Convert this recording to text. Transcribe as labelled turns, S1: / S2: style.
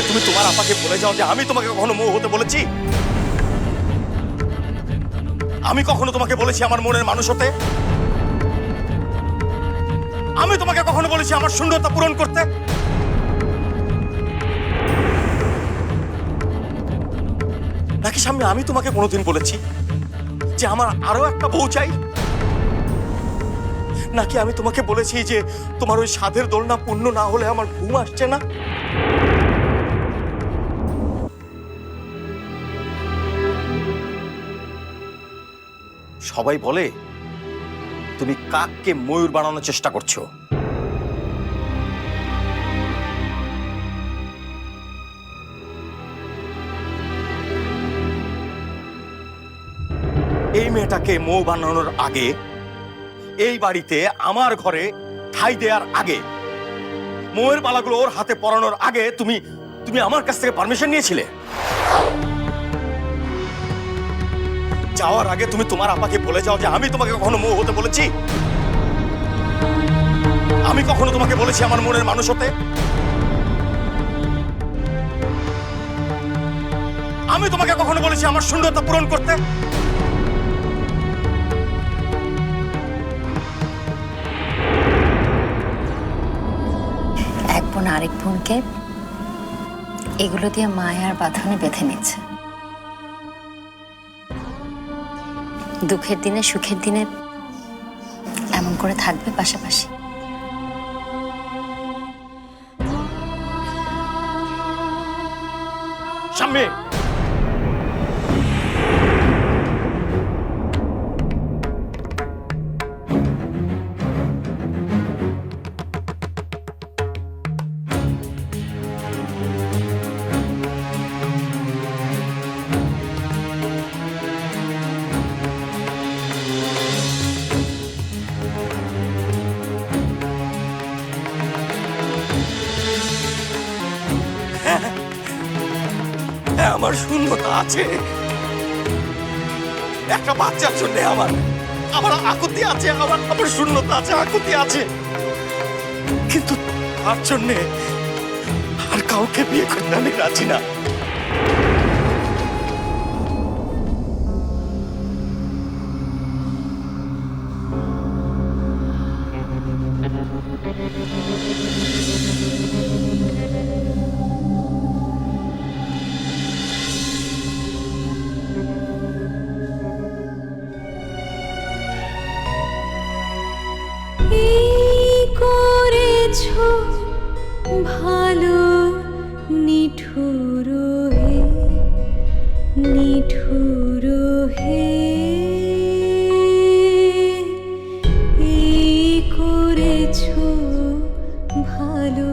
S1: আগে তুমি তোমার আপাকে বলে যাও যে আমি তোমাকে কখনো মোহ হতে বলেছি? আমি কখনো তোমাকে বলেছি আমার মনের মানুষ হতে? আমি তোমাকে কখনো বলেছি আমার শূন্যতা পূরণ করতে? নাকি সামনে আমি তোমাকে কোনোদিন বলেছি যে আমার আরো একটা বউ চাই? নাকি আমি তোমাকে বলেছি যে তোমার ওই সাধের দোলনা পূর্ণ না হলে আমার ঘুম আসছে না? সবাই বলে তুমি কাককে ময়ূর বানানোর চেষ্টা করছো। এই মেয়েটাকে মৌ বানানোর আগে, এই বাড়িতে আমার ঘরে ঠাঁই দেওয়ার আগে, মৌয়ের বালাগুলো ওর হাতে পরানোর আগে তুমি তুমি আমার কাছ থেকে পারমিশন নিয়েছিলে? যাওয়ার আগে তুমি তোমার আপাকে বলে যাও যে আমি তোমাকে কখনো মৌ হতে বলেছি? আমি কখনো তোমাকে বলেছি আমার মনের মানুষ হতে? আমি তোমাকে কখনো বলেছি আমার শূন্যতা পূরণ করতে?
S2: এক বোন আরেক বোনকে এগুলো দিয়ে মায়ার বাঁধনে বেঁধে নিচ্ছে। দুঃখের দিনে সুখের দিনে এমন করে থাকবে পাশাপাশি।
S1: সামনে আমার শূন্যতা আছে, একটা বাচ্চার জন্য আমার আমার আকুতি আছে, আমার শূন্যতা আছে, আকুতি আছে, কিন্তু তার জন্য আর কাউকে বিয়ে করতে আমি রাজি না।
S3: ভালো নিঠুর হে, নিঠুর হে, এই করেছো ভালো।